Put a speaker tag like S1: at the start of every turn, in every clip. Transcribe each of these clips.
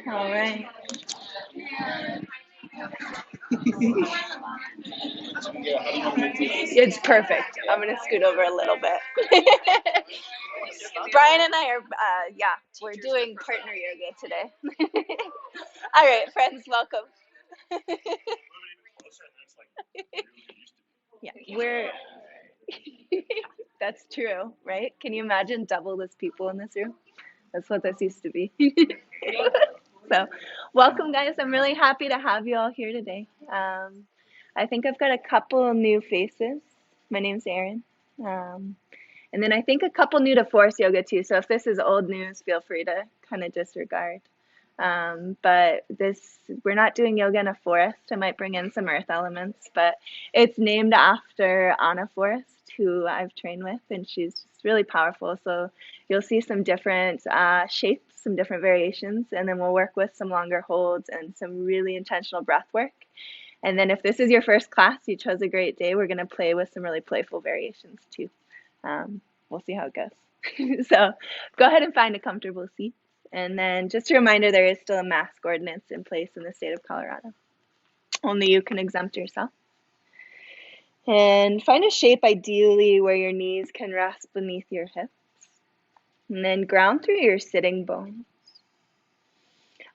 S1: All right. It's perfect. I'm gonna scoot over a little bit. Brian and I are, yeah, we're doing partner yoga today. All right, friends, welcome. Yeah, we're. That's true, right? Can you imagine double this people in this room? That's what this used to be. So, welcome, guys. I'm really happy to have you all here today. I think I've got a couple new faces. My name's Erin. Um, and then I think a couple new to Force Yoga too. So if this is old news, feel free to kind of disregard. But we're not doing yoga in a forest. I might bring in some earth elements, but it's named after Anna Forrest, who I've trained with, and she's just really powerful. So you'll see some different shapes, some different variations, and then we'll work with some longer holds and some really intentional breath work. And then if this is your first class, you chose a great day, we're going to play with some really playful variations too. We'll see how it goes. So go ahead and find a comfortable seat. And then just a reminder, there is still a mask ordinance in place in the state of Colorado. Only you can exempt yourself. And find a shape ideally where your knees can rest beneath your hips. And then ground through your sitting bones.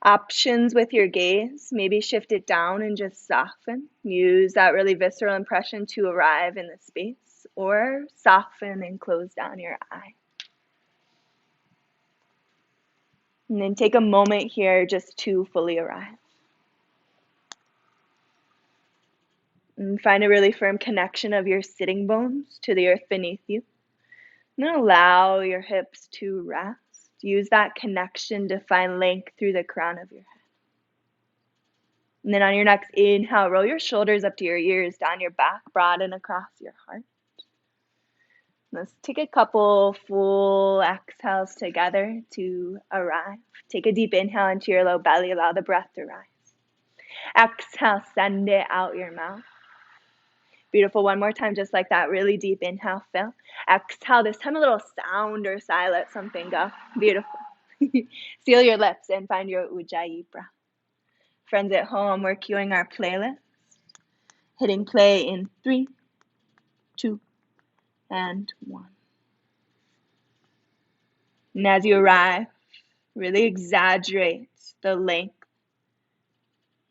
S1: Options with your gaze, maybe shift it down and just soften. Use that really visceral impression to arrive in the space, or soften and close down your eye. And then take a moment here just to fully arrive. And find a really firm connection of your sitting bones to the earth beneath you. And then allow your hips to rest. Use that connection to find length through the crown of your head. And then on your next inhale, roll your shoulders up to your ears, down your back, broaden across your heart. Let's take a couple full exhales together to arrive. Take a deep inhale into your low belly. Allow the breath to rise. Exhale, send it out your mouth. Beautiful. One more time, just like that. Really deep inhale, fill. Exhale, this time a little sound or sigh, let something go. Beautiful. Seal your lips and find your Ujjayi breath. Friends at home, we're cueing our playlist. Hitting play in 3, 2, and 1. And as you arrive, really exaggerate the length,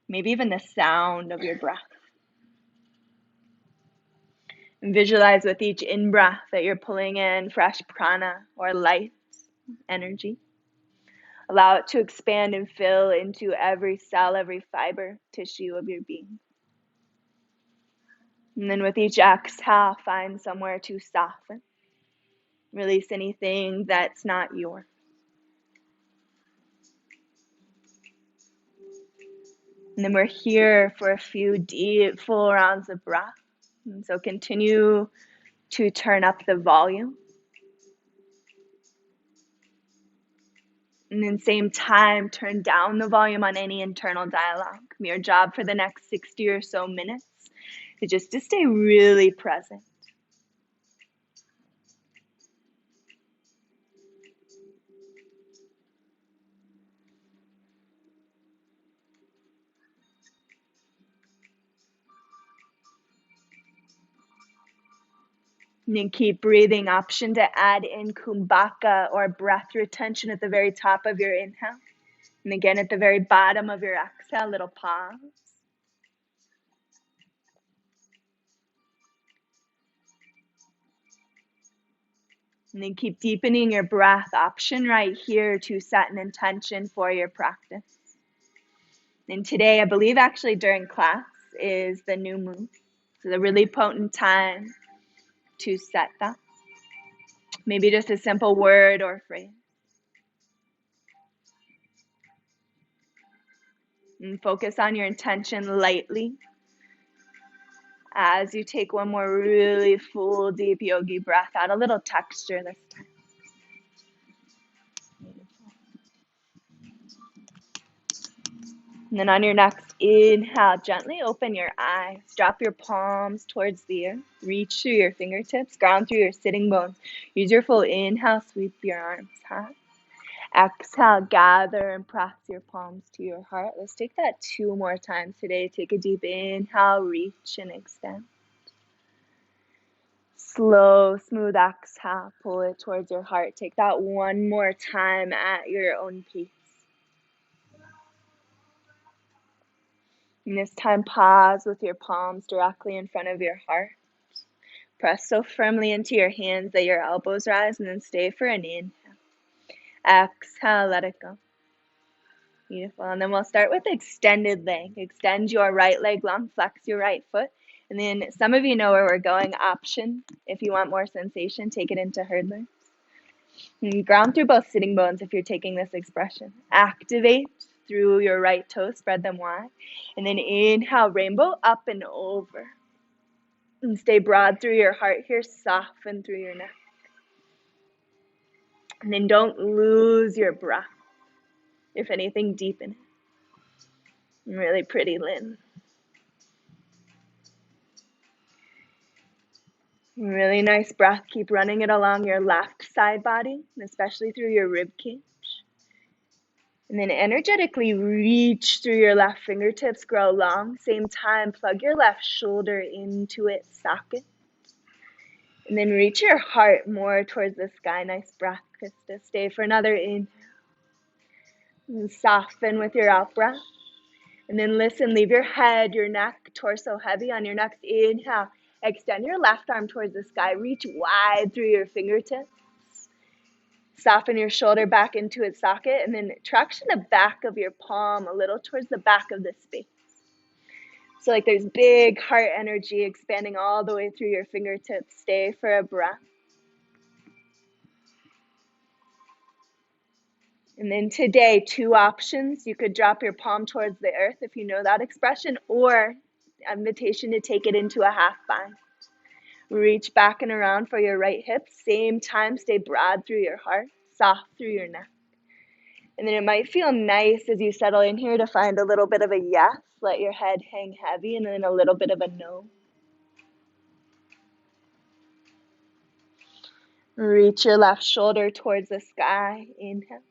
S1: maybe even the sound of your breath. And visualize with each in-breath that you're pulling in fresh prana or light energy. Allow it to expand and fill into every cell, every fiber, tissue of your being. And then with each exhale, find somewhere to soften. Release anything that's not yours. And then we're here for a few deep, full rounds of breath. And so continue to turn up the volume. And then same time, turn down the volume on any internal dialogue. Your job for the next 60 or so minutes is just to stay really present. And then keep breathing. Option to add in kumbhaka or breath retention at the very top of your inhale. And again, at the very bottom of your exhale, little pause. And then keep deepening your breath. Option right here to set an intention for your practice. And today, I believe actually during class is the new moon. So a really potent time to set that. Maybe just a simple word or phrase. And focus on your intention lightly as you take one more really full, deep yogi breath. Add a little texture this time. And then on your next inhale, gently open your eyes. Drop your palms towards the earth. Reach through your fingertips. Ground through your sitting bones. Use your full inhale. Sweep your arms high. Exhale, gather and press your palms to your heart. Let's take that 2 more times today. Take a deep inhale, reach and extend. Slow, smooth exhale, pull it towards your heart. Take that 1 more time at your own pace. And this time, pause with your palms directly in front of your heart. Press so firmly into your hands that your elbows rise, and then stay for an inhale. Exhale, let it go. Beautiful. And then we'll start with extended leg. Extend your right leg long, flex your right foot. And then some of you know where we're going. Option, if you want more sensation, take it into hurdler. And you ground through both sitting bones if you're taking this expression. Activate through your right toes, spread them wide. And then inhale, rainbow, up and over. And stay broad through your heart here, soften through your neck. And then don't lose your breath. If anything, deepen it. Really pretty, Lynn. Really nice breath. Keep running it along your left side body, especially through your rib cage. And then energetically reach through your left fingertips, grow long. Same time, plug your left shoulder into its socket. And then reach your heart more towards the sky. Nice breath, Krista. Stay for another inhale. And soften with your out breath. And then listen, leave your head, your neck, torso heavy. On your next inhale, extend your left arm towards the sky. Reach wide through your fingertips. Soften your shoulder back into its socket. And then traction the back of your palm a little towards the back of the space. So like there's big heart energy expanding all the way through your fingertips. Stay for a breath. And then today, 2 options. You could drop your palm towards the earth if you know that expression, or invitation to take it into a half bind. Reach back and around for your right hip. Same time, stay broad through your heart, soft through your neck. And then it might feel nice as you settle in here to find a little bit of a yes. Let your head hang heavy, and then a little bit of a no. Reach your left shoulder towards the sky. Inhale.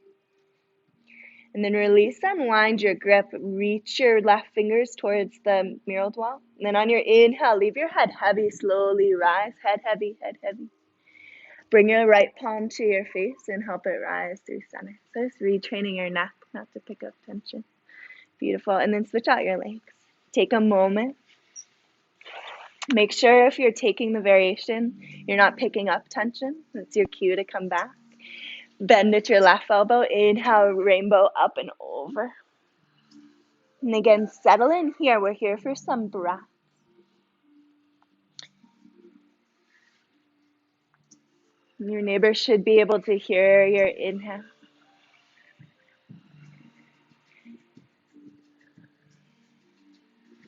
S1: And then release, unwind your grip. Reach your left fingers towards the mirrored wall. And then on your inhale, leave your head heavy. Slowly rise. Head heavy, head heavy. Bring your right palm to your face and help it rise through center. So just retraining your neck not to pick up tension. Beautiful. And then switch out your legs. Take a moment. Make sure if you're taking the variation, you're not picking up tension. That's your cue to come back. Bend at your left elbow. Inhale, rainbow up and over. And again, settle in here. We're here for some breath. And your neighbor should be able to hear your inhale.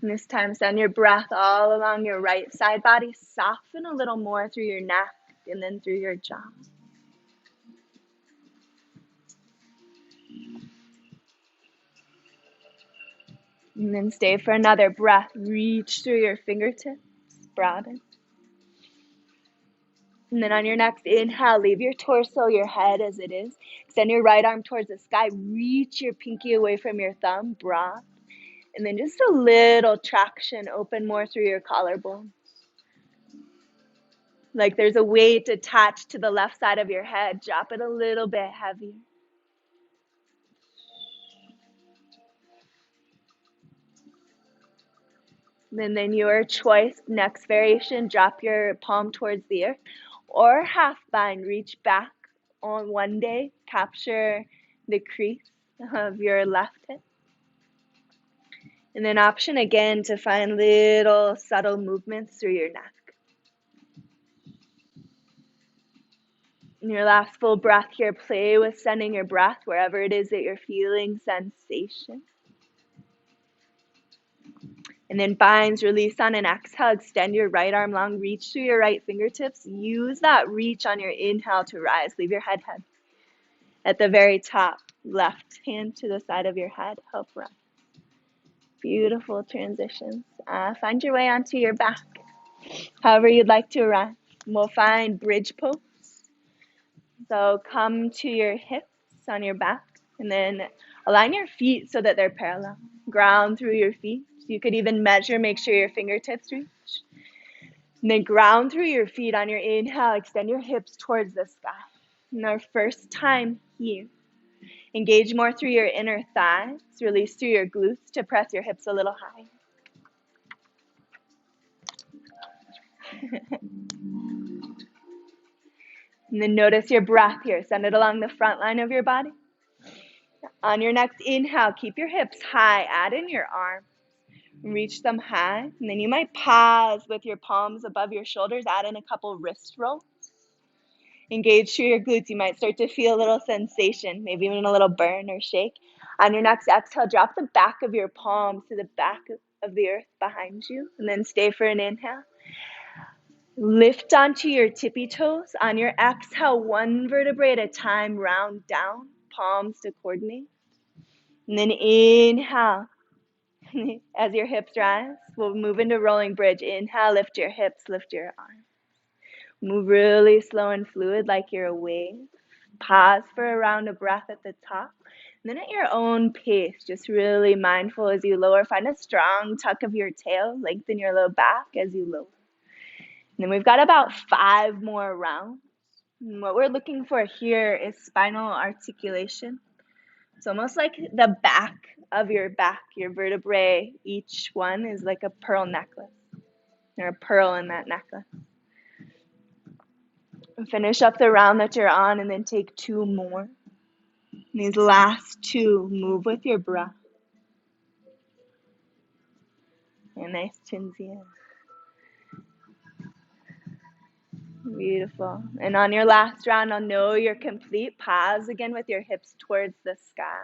S1: And this time, send your breath all along your right side body. Soften a little more through your neck and then through your jaw. And then stay for another breath. Reach through your fingertips. Broaden. And then on your next inhale, leave your torso, your head as it is. Extend your right arm towards the sky. Reach your pinky away from your thumb. Broad. And then just a little traction. Open more through your collarbone. Like there's a weight attached to the left side of your head. Drop it a little bit heavier. And then your choice, next variation, drop your palm towards the earth. Or half bind, reach back on one day, capture the crease of your left hip. And then option again to find little subtle movements through your neck. And your last full breath here, play with sending your breath wherever it is that you're feeling sensation. And then binds, release on an exhale, extend your right arm long, reach through your right fingertips. Use that reach on your inhale to rise. Leave your head heavy. At the very top, left hand to the side of your head, help rise. Beautiful transitions. Find your way onto your back. However you'd like to arrive. We'll find bridge pose. So come to your hips on your back. And then align your feet so that they're parallel. Ground through your feet. You could even measure, make sure your fingertips reach. And then ground through your feet on your inhale. Extend your hips towards the sky. And our first time here. Engage more through your inner thighs. Release through your glutes to press your hips a little higher. And then notice your breath here. Send it along the front line of your body. On your next inhale, keep your hips high. Add in your arms. Reach them high. And then you might pause with your palms above your shoulders. Add in a couple wrist rolls. Engage through your glutes. You might start to feel a little sensation, maybe even a little burn or shake. On your next exhale, drop the back of your palms to the back of the earth behind you. And then stay for an inhale. Lift onto your tippy toes. On your exhale, one vertebrae at a time, round down, palms to coordinate. And then inhale. As your hips rise, we'll move into rolling bridge. Inhale, lift your hips, lift your arms. Move really slow and fluid like you're a wave. Pause for a round of breath at the top. And then at your own pace, just really mindful as you lower. Find a strong tuck of your tail. Lengthen your low back as you lower. And then we've got about 5 more rounds. And what we're looking for here is spinal articulation. It's almost like the back of your back, your vertebrae, each one is like a pearl necklace. There's a pearl in that necklace. And finish up the round that you're on and then take 2 more. And these last 2, move with your breath. And nice chins in. Beautiful. And on your last round, I'll know you're complete. Pause again with your hips towards the sky.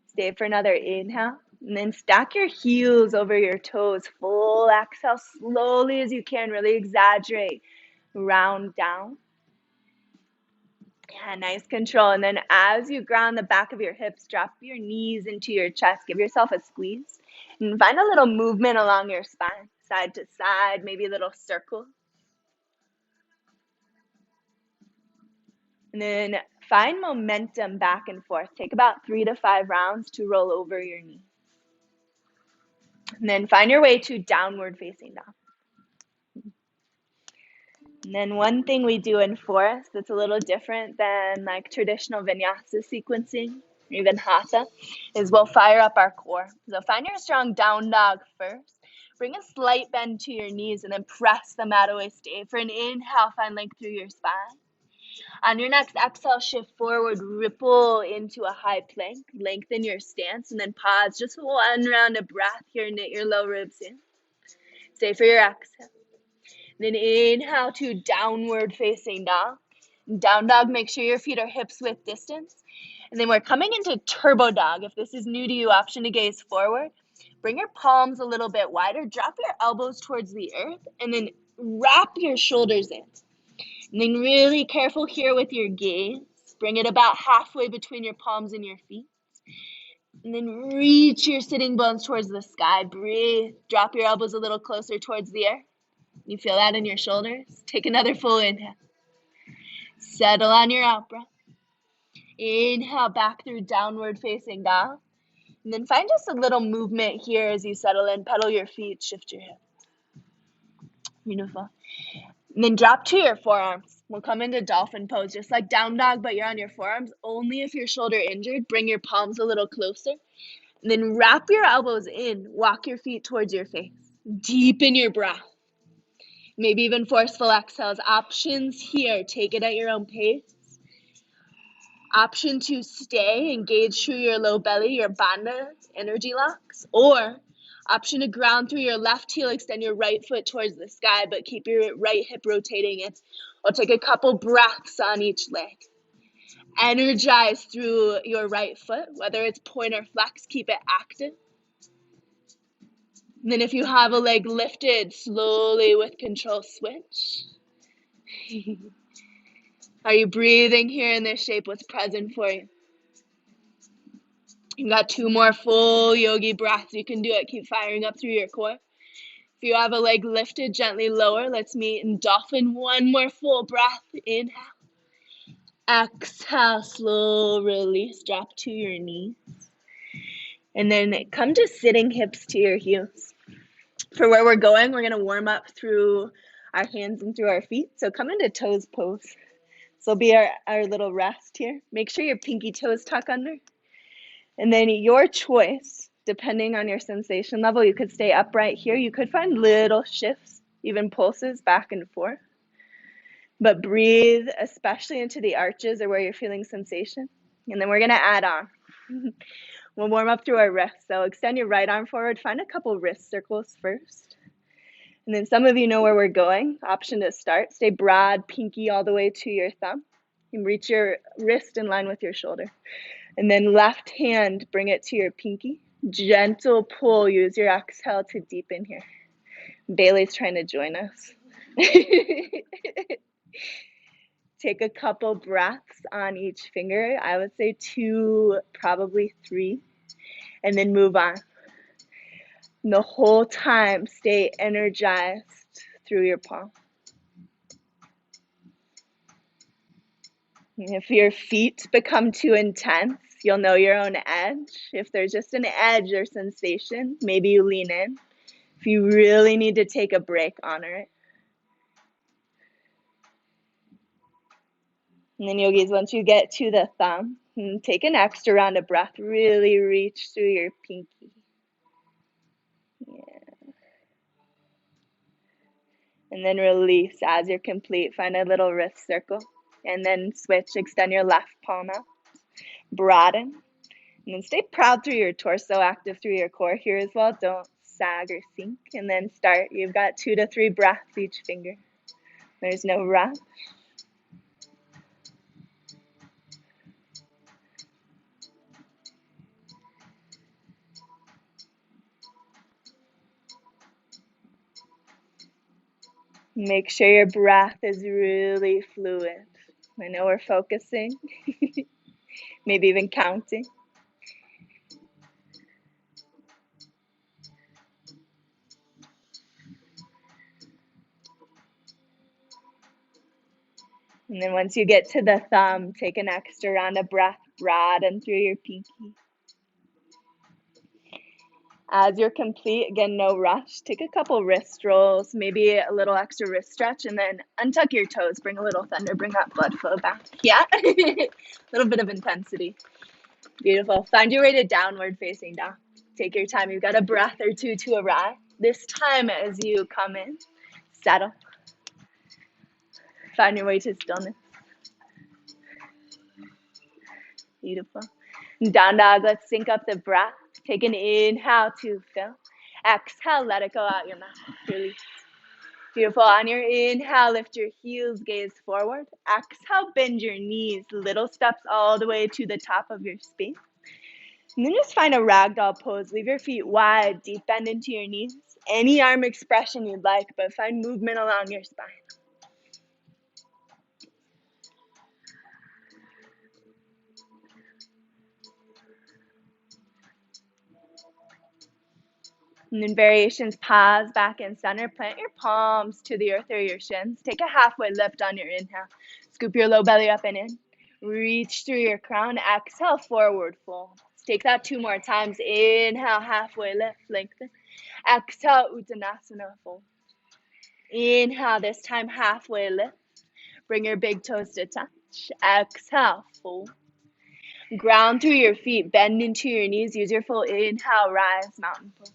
S1: Stay for another inhale. And then stack your heels over your toes. Full exhale slowly as you can. Really exaggerate. Round down. Yeah, nice control. And then as you ground the back of your hips, drop your knees into your chest. Give yourself a squeeze. And find a little movement along your spine. Side to side, maybe a little circle. And then find momentum back and forth. Take about 3 to 5 rounds to roll over your knees. And then find your way to downward facing dog. And then one thing we do in Forest that's a little different than like traditional vinyasa sequencing, or even hatha, is we'll fire up our core. So find your strong down dog first. Bring a slight bend to your knees and then press the mat away. Stay for an inhale, find length through your spine. On your next exhale, shift forward, ripple into a high plank, lengthen your stance, and then pause. Just 1 round of breath here, knit your low ribs in. Stay for your exhale. Then inhale to downward facing dog. Down dog, make sure your feet are hips width distance. And then we're coming into turbo dog. If this is new to you, option to gaze forward. Bring your palms a little bit wider. Drop your elbows towards the earth, and then wrap your shoulders in. And then really careful here with your gaze. Bring it about halfway between your palms and your feet. And then reach your sitting bones towards the sky. Breathe. Drop your elbows a little closer towards the air. You feel that in your shoulders? Take another full inhale. Settle on your out breath. Inhale back through downward facing dog. And then find just a little movement here as you settle in. Pedal your feet, shift your hips. Beautiful. And then drop to your forearms. We'll come into dolphin pose, just like down dog, but you're on your forearms. Only if you're shoulder injured, bring your palms a little closer. And then wrap your elbows in. Walk your feet towards your face. Deepen your breath. Maybe even forceful exhales. Options here. Take it at your own pace. Option to stay, engage through your low belly, your bandha energy locks. Or option to ground through your left heel, extend your right foot towards the sky, but keep your right hip rotating it. Or take a couple breaths on each leg. Energize through your right foot, whether it's point or flex, keep it active. And then if you have a leg lifted, slowly with control, switch. Are you breathing here in this shape? What's present for you? You've got 2 more full yogi breaths. You can do it. Keep firing up through your core. If you have a leg lifted, gently lower. Let's meet in dolphin. 1 more full breath. Inhale. Exhale, slow release, drop to your knees. And then come to sitting hips to your heels. For where we're going, we're gonna warm up through our hands and through our feet. So come into toes pose. So be our little rest here. Make sure your pinky toes tuck under. And then your choice, depending on your sensation level, you could stay upright here. You could find little shifts, even pulses back and forth. But breathe, especially into the arches or where you're feeling sensation. And then we're gonna add on. We'll warm up through our wrists. So extend your right arm forward. Find a couple wrist circles first. And then some of you know where we're going. Option to start. Stay broad, pinky all the way to your thumb. You can reach your wrist in line with your shoulder. And then left hand, bring it to your pinky. Gentle pull. Use your exhale to deepen here. Bailey's trying to join us. Take a couple breaths on each finger. I would say 2, probably 3. And then move on. And the whole time, stay energized through your palm. And if your feet become too intense, you'll know your own edge. If there's just an edge or sensation, maybe you lean in. If you really need to take a break, honor it. And then yogis, once you get to the thumb, take an extra round of breath. Really reach through your pinky. Yeah. And then release as you're complete. Find a little wrist circle. And then switch. Extend your left palm out. Broaden. And then stay proud through your torso, active through your core here as well. Don't sag or sink. And then start. You've got 2 to 3 breaths each finger. There's no rush. Make sure your breath is really fluid. I know we're focusing, maybe even counting. And then once you get to the thumb, take an extra round of breath, broaden through your pinky. As you're complete, again, no rush. Take a couple wrist rolls, maybe a little extra wrist stretch, and then untuck your toes. Bring a little thunder, bring that blood flow back. Yeah, a little bit of intensity. Beautiful. Find your way to downward facing dog. Take your time. You've got a breath or two to arrive. This time as you come in, settle. Find your way to stillness. Beautiful. Down dog, let's sync up the breath. Take an inhale to fill. Exhale, let it go out your mouth. Release. Beautiful. On your inhale, lift your heels, gaze forward. Exhale, bend your knees. Little steps all the way to the top of your spine. And then just find a ragdoll pose. Leave your feet wide, deep bend into your knees. Any arm expression you'd like, but find movement along your spine. And then variations, pause, back and center. Plant your palms to the earth or your shins. Take a halfway lift on your inhale. Scoop your low belly up and in. Reach through your crown. Exhale, forward fold. Take that 2 more times. Inhale, halfway lift, lengthen. Exhale, Uttanasana, fold. Inhale, this time halfway lift. Bring your big toes to touch. Exhale, fold. Ground through your feet. Bend into your knees. Use your full inhale, rise, mountain pose.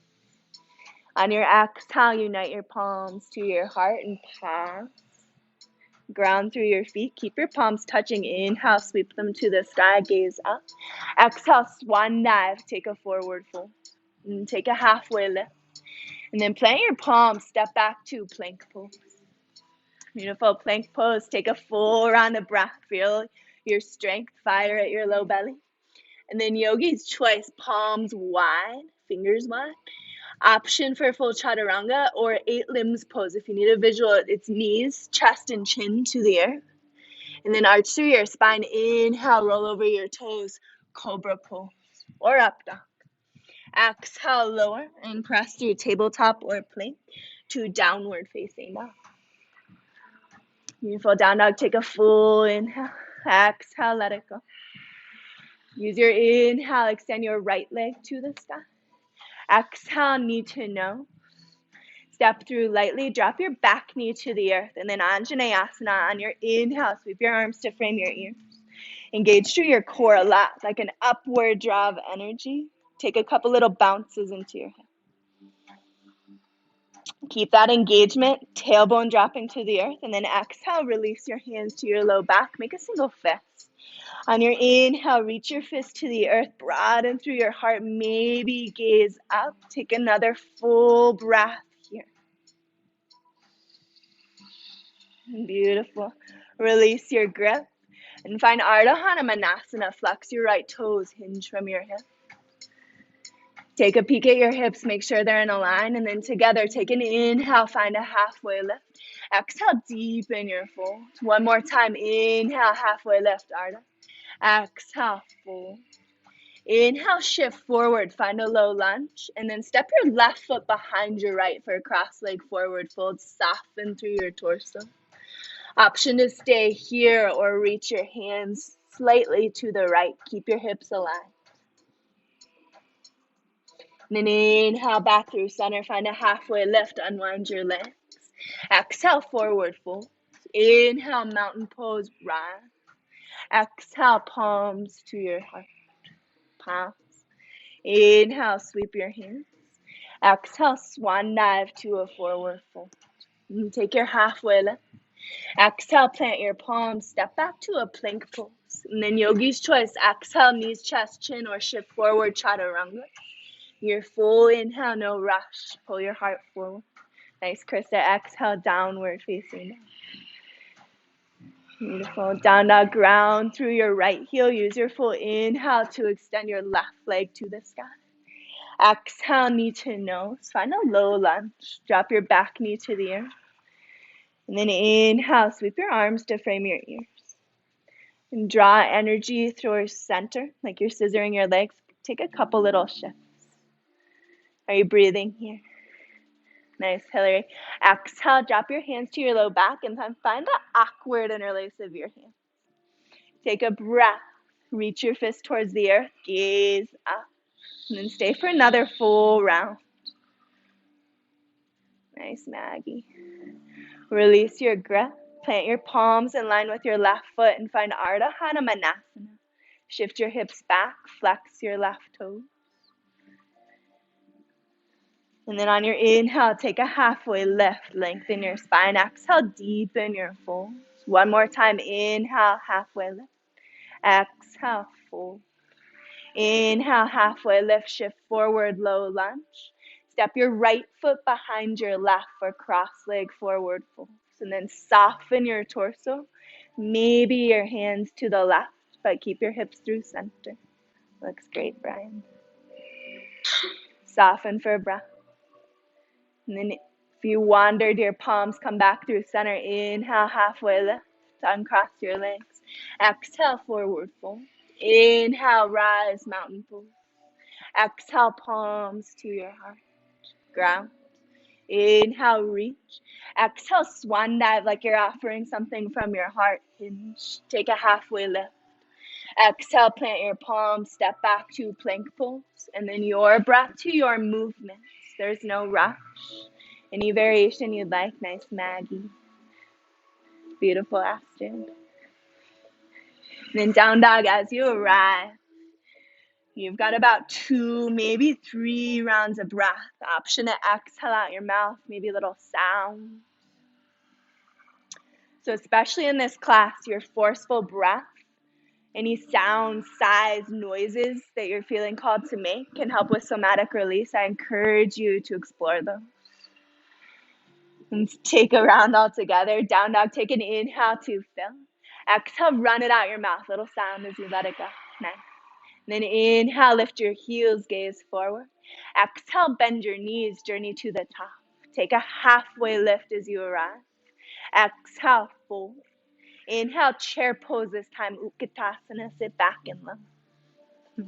S1: On your exhale, unite your palms to your heart and pause. Ground through your feet. Keep your palms touching. Inhale, sweep them to the sky, gaze up. Exhale, swan dive. Take a forward fold. And take a halfway lift. And then plant your palms, step back to plank pose. Beautiful plank pose. Take a full round of breath. Feel your strength, fire at your low belly. And then yogi's choice, palms wide, fingers wide. Option for full chaturanga or 8 limbs pose. If you need a visual, it's knees, chest, and chin to the earth. And then arch through your spine. Inhale, roll over your toes, cobra pose or up dog. Exhale, lower and press through tabletop or plank to downward facing dog. Beautiful. Down dog, take a full inhale. Exhale, let it go. Use your inhale, extend your right leg to the sky. Exhale, knee to nose. Step through lightly, drop your back knee to the earth, and then Anjaneyasana on your inhale, sweep your arms to frame your ears. Engage through your core a lot, like an upward draw of energy. Take a couple little bounces into your hip. Keep that engagement, tailbone dropping to the earth, and then exhale, release your hands to your low back. Make a single fist. On your inhale, reach your fist to the earth, broaden through your heart, maybe gaze up. Take another full breath here. Beautiful. Release your grip and find Ardha Hanumanasana. Flex your right toes, hinge from your hip. Take a peek at your hips, make sure they're in a line, and then together take an inhale, find a halfway lift. Exhale, deepen your fold. One more time, inhale, halfway lift, Ardha. Exhale, fold. Inhale, shift forward, find a low lunge, and then step your left foot behind your right for a cross leg forward fold. Soften through your torso. Option to stay here or reach your hands slightly to the right. Keep your hips aligned. And then inhale back through center, find a halfway lift, unwind your legs. Exhale, forward fold. Inhale, mountain pose, rise. Exhale, palms to your heart. Palms. Inhale, sweep your hands. Exhale, swan dive to a forward fold. And take your halfway lift. Exhale, plant your palms, step back to a plank pose. And then yogi's choice, exhale, knees, chest, chin, or shift forward, chaturanga. Your full inhale, no rush. Pull your heart forward. Nice, Krista. Exhale, downward facing down. Beautiful. Down dog, ground through your right heel. Use your full inhale to extend your left leg to the sky. Exhale, knee to nose. Find a low lunge. Drop your back knee to the earth. And then inhale, sweep your arms to frame your ears. And draw energy through your center, like you're scissoring your legs. Take a couple little shifts. Are you breathing here? Nice, Hillary. Exhale, drop your hands to your low back and then find the awkward interlace of your hands. Take a breath. Reach your fist towards the earth. Gaze up. And then stay for another full round. Nice, Maggie. Release your grip. Plant your palms in line with your left foot and find Ardha Hanumanasana. Shift your hips back. Flex your left toes. And then on your inhale, take a halfway lift. Lengthen your spine. Exhale, deepen your folds. One more time. Inhale, halfway lift. Exhale, fold. Inhale, halfway lift. Shift forward, low lunge. Step your right foot behind your left for cross leg forward folds. And then soften your torso. Maybe your hands to the left, but keep your hips through center. Looks great, Brian. Soften for a breath. And then if you wandered, your palms come back through center. Inhale, halfway lift. Uncross your legs. Exhale, forward fold. Inhale, rise, mountain pose. Exhale, palms to your heart. Ground. Inhale, reach. Exhale, swan dive like you're offering something from your heart. Hinge. Take a halfway lift. Exhale, plant your palms, step back to plank pose, and then your breath to your movements. There's no rush. Any variation you'd like. Nice, Maggie. Beautiful, Astrid. And then down dog as you arrive. You've got about 2, maybe 3 rounds of breath. Option to exhale out your mouth, maybe a little sound. So especially in this class, your forceful breath, any sounds, sighs, noises that you're feeling called to make can help with somatic release. I encourage you to explore them. And take a round all together. Down dog, take an inhale to fill. Exhale, run it out your mouth. Little sound as you let it go. Nice. And then inhale, lift your heels, gaze forward. Exhale, bend your knees, journey to the top. Take a halfway lift as you arrive. Exhale, fold. Inhale, chair pose this time, Utkatasana, sit back and low.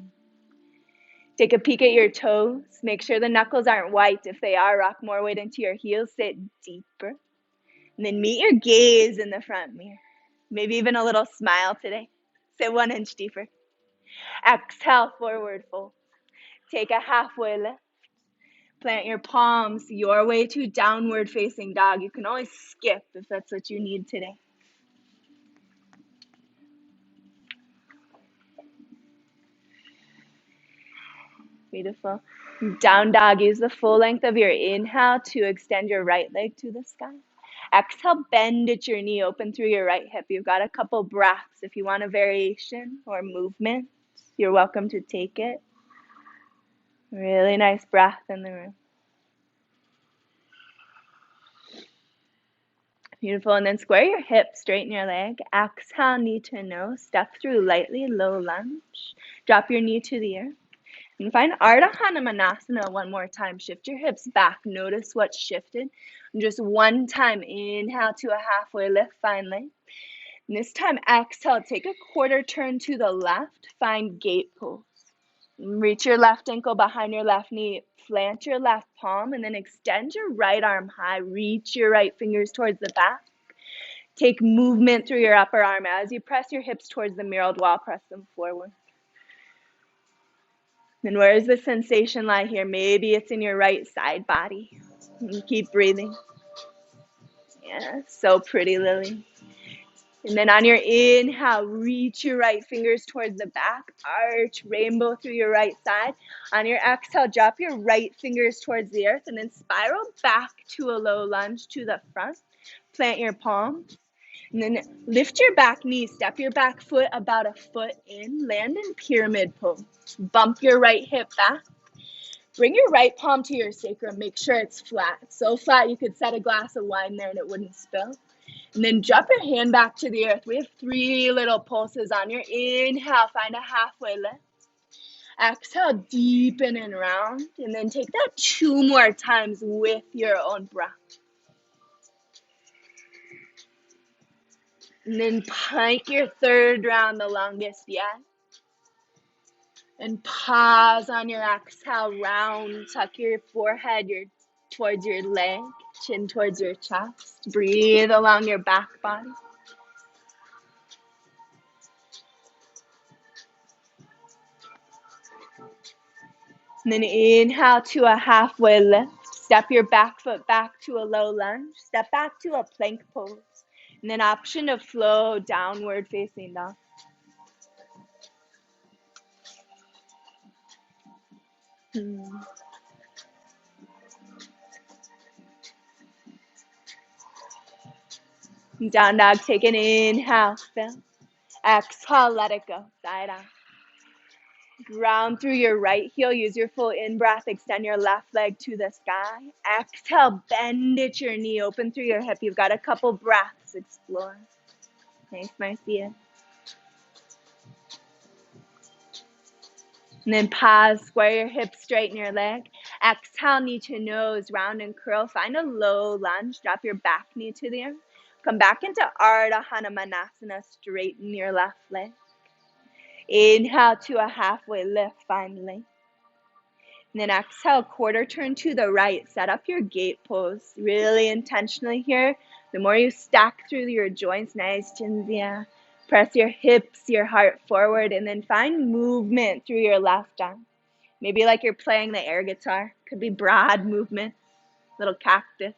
S1: Take a peek at your toes. Make sure the knuckles aren't white. If they are, rock more weight into your heels, sit deeper. And then meet your gaze in the front mirror. Maybe even a little smile today. Sit 1 inch deeper. Exhale, forward fold. Take a halfway lift. Plant your palms your way to downward facing dog. You can always skip if that's what you need today. Beautiful. Down dog, use the full length of your inhale to extend your right leg to the sky. Exhale, bend at your knee, open through your right hip. You've got a couple breaths. If you want a variation or movement, you're welcome to take it. Really nice breath in the room. Beautiful. And then square your hips, straighten your leg. Exhale, knee to nose. Step through lightly, low lunge. Drop your knee to the earth. And find Ardha Hanumanasana one more time. Shift your hips back. Notice what's shifted. And just one time, inhale to a halfway lift, find length. And this time, exhale, take a quarter turn to the left. Find gate pose. Reach your left ankle behind your left knee. Plant your left palm and then extend your right arm high. Reach your right fingers towards the back. Take movement through your upper arm. As you press your hips towards the mirrored wall, press them forward. Then where does the sensation lie here? Maybe it's in your right side body. And keep breathing. Yeah, so pretty, Lily. And then on your inhale, reach your right fingers towards the back. Arch, rainbow through your right side. On your exhale, drop your right fingers towards the earth and then spiral back to a low lunge to the front. Plant your palms. And then lift your back knee, step your back foot about a foot in, land in pyramid pose. Bump your right hip back. Bring your right palm to your sacrum. Make sure it's flat. So flat you could set a glass of wine there and it wouldn't spill. And then drop your hand back to the earth. We have 3 little pulses on your inhale. Find a halfway lift. Exhale, deepen and round. And then take that 2 more times with your own breath. And then pike your 3rd round, the longest yet. And pause on your exhale, round. Tuck your forehead towards your leg, chin towards your chest. Breathe along your back body. And then inhale to a halfway lift. Step your back foot back to a low lunge. Step back to a plank pose. And then option to flow downward facing dog. Down dog, take an inhale, fill. Exhale, let it go, side out. Ground through your right heel, use your full in-breath, extend your left leg to the sky. Exhale, bend at your knee, open through your hip. You've got a couple breaths, explore. Nice, Marcia. And then pause, square your hips, straighten your leg. Exhale, knee to nose, round and curl. Find a low lunge, drop your back knee to the earth. Come back into Ardha Hanumanasana, straighten your left leg. Inhale to a halfway lift, find length. And then exhale, quarter turn to the right. Set up your gate pose. Really intentionally here. The more you stack through your joints, nice, Chinzia. Press your hips, your heart forward, and then find movement through your left arm. Maybe like you're playing the air guitar. Could be broad movement, little cactus.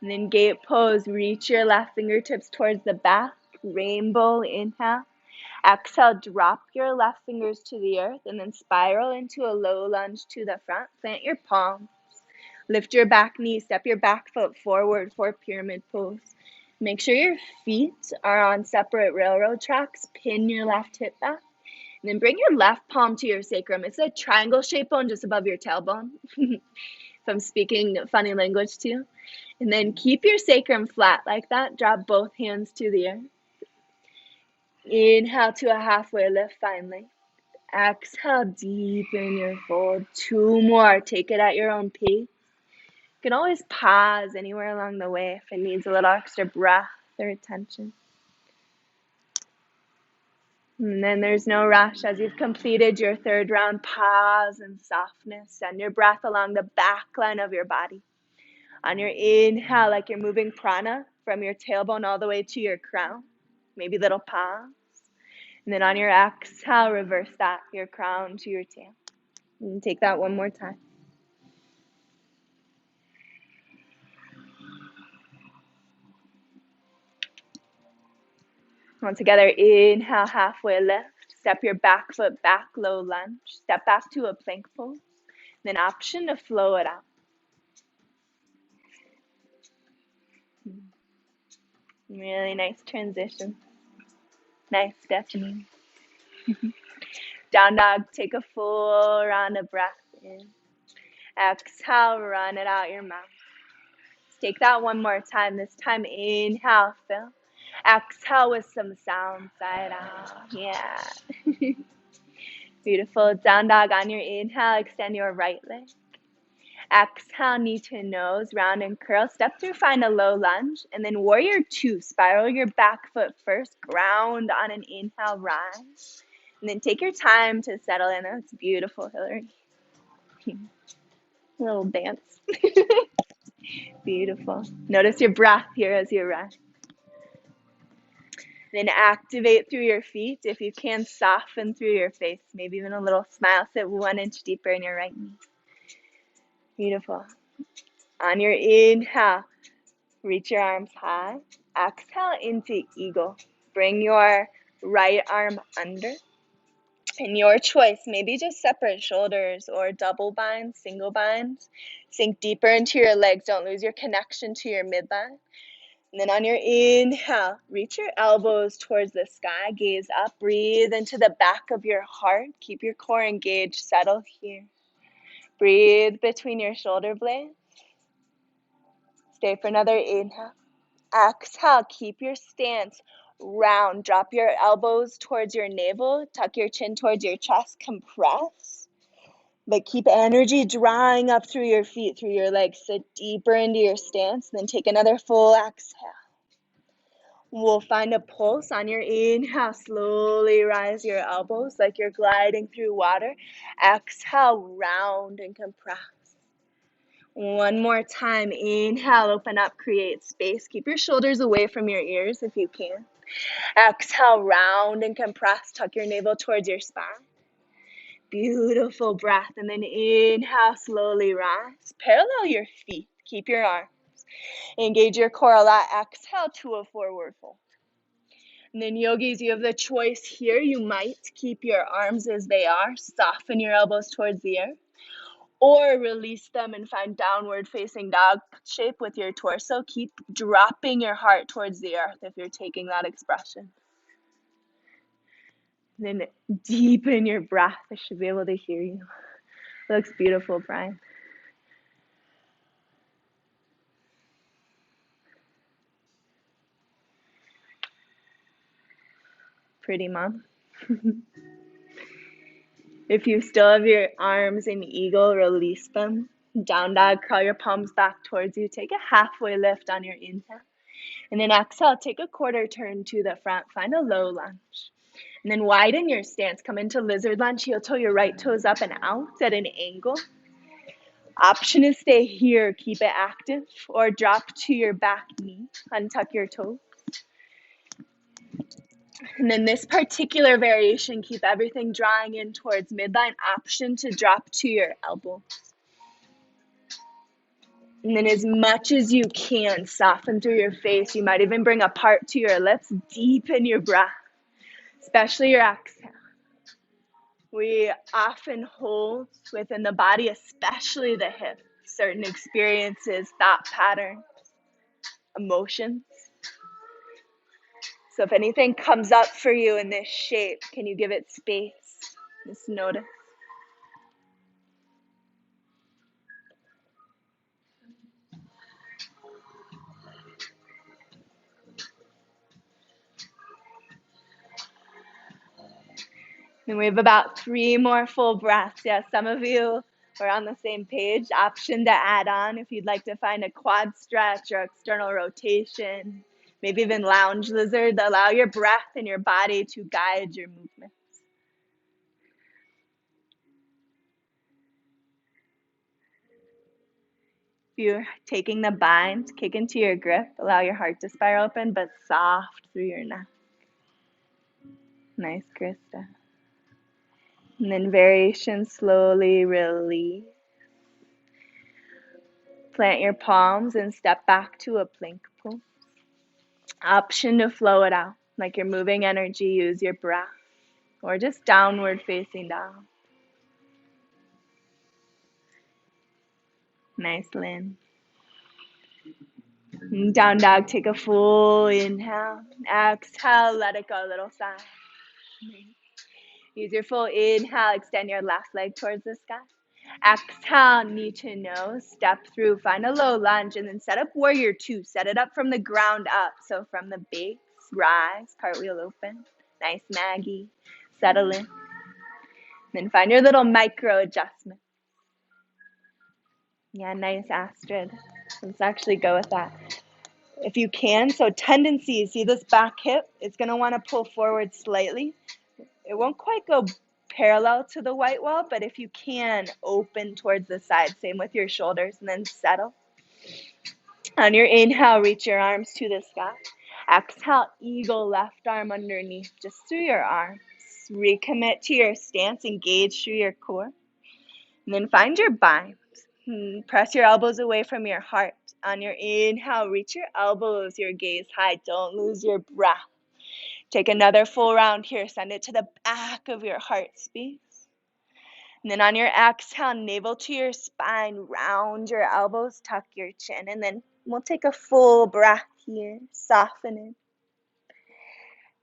S1: And then gate pose, reach your left fingertips towards the back, rainbow, inhale. Exhale, drop your left fingers to the earth and then spiral into a low lunge to the front. Plant your palms. Lift your back knee, step your back foot forward for pyramid pose. Make sure your feet are on separate railroad tracks. Pin your left hip back. And then bring your left palm to your sacrum. It's a triangle shaped bone just above your tailbone. If I'm speaking funny language to you. And then keep your sacrum flat like that. Drop both hands to the earth. Inhale to a halfway lift, finally. Exhale, deepen your fold. 2 more. Take it at your own pace. You can always pause anywhere along the way if it needs a little extra breath or attention. And then there's no rush. As you've completed your 3rd round, pause and softness. Send your breath along the back line of your body. On your inhale, like you're moving prana from your tailbone all the way to your crown. Maybe little pause. And then on your exhale, reverse that, your crown to your tail. And take that one more time. All together, inhale, halfway lift. Step your back foot back, low lunge. Step back to a plank pose. Then option to flow it out. Really nice transition. Nice, Stephanie. Down dog, take a full round of breath in. Exhale, run it out your mouth. Take that one more time. This time, inhale, fill. Exhale with some sound, side out. Yeah. Beautiful. Down dog on your inhale, extend your right leg. Exhale, knee to nose, round and curl. Step through, find a low lunge. And then warrior two, spiral your back foot first. Ground on an inhale, rise. And then take your time to settle in. That's beautiful, Hillary. A little dance. Beautiful. Notice your breath here as you rest. Then activate through your feet. If you can, soften through your face. Maybe even a little smile. Sit 1 inch deeper in your right knee. Beautiful. On your inhale, reach your arms high. Exhale into eagle. Bring your right arm under. And your choice, maybe just separate shoulders or double bind, single bind. Sink deeper into your legs. Don't lose your connection to your midline. And then on your inhale, reach your elbows towards the sky. Gaze up. Breathe into the back of your heart. Keep your core engaged. Settle here. Breathe between your shoulder blades. Stay for another inhale. Exhale, keep your stance round. Drop your elbows towards your navel. Tuck your chin towards your chest. Compress. But keep energy drawing up through your feet, through your legs. Sit deeper into your stance. Then take another full exhale. We'll find a pulse on your inhale. Slowly rise your elbows like you're gliding through water. Exhale, round and compress. One more time. Inhale, open up, create space. Keep your shoulders away from your ears if you can. Exhale, round and compress. Tuck your navel towards your spine. Beautiful breath. And then inhale, slowly rise. Parallel your feet. Keep your arms. Engage your core a lot. Exhale to a forward fold. And then yogis, you have the choice here. You might keep your arms as they are. Soften your elbows towards the earth. Or release them and find downward facing dog shape with your torso. Keep dropping your heart towards the earth if you're taking that expression. Then deepen your breath. I should be able to hear you. Looks beautiful, Brian. Pretty, Mom. If you still have your arms in eagle, release them. Down dog, curl your palms back towards you. Take a halfway lift on your inhale. And then exhale, take a quarter turn to the front. Find a low lunge. And then widen your stance. Come into lizard lunge. Heel toe your right toes up and out at an angle. Option is stay here. Keep it active. Or drop to your back knee. Untuck your toes. And then this particular variation, keep everything drawing in towards midline. Option to drop to your elbow. And then as much as you can, soften through your face. You might even bring a part to your lips. Deepen your breath, especially your exhale. We often hold within the body, especially the hips, certain experiences, thought patterns, emotions. So if anything comes up for you in this shape, can you give it space? Just notice. And we have about 3 more full breaths. Yeah, some of you are on the same page. Option to add on if you'd like to find a quad stretch or external rotation, maybe even lounge lizard. Allow your breath and your body to guide your movement. If you're taking the bind, kick into your grip. Allow your heart to spiral open, but soft through your neck. Nice, Krista. And then variation, slowly release. Plant your palms and step back to a plank pose. Option to flow it out. Like you're moving energy, use your breath. Or just downward facing down. Nice, Lynn. Down dog, take a full inhale. Exhale, let it go, little sigh. Use your full inhale, extend your left leg towards the sky. Exhale, knee to nose, step through, find a low lunge, and then set up warrior two. Set it up from the ground up. So from the base, rise, cartwheel open. Nice, Maggie. Settle in. Then find your little micro adjustment. Yeah, nice, Astrid. Let's actually go with that. If you can, so tendency, see this back hip? It's going to want to pull forward slightly. It won't quite go parallel to the white wall, but if you can, open towards the side. Same with your shoulders, and then settle. On your inhale, reach your arms to the sky. Exhale, eagle left arm underneath, just through your arms. Recommit to your stance, engage through your core. And then find your bind. Press your elbows away from your heart. On your inhale, reach your elbows, your gaze high. Don't lose your breath. Take another full round here. Send it to the back of your heart space. And then on your exhale, navel to your spine, round your elbows, tuck your chin. And then we'll take a full breath here, soften it.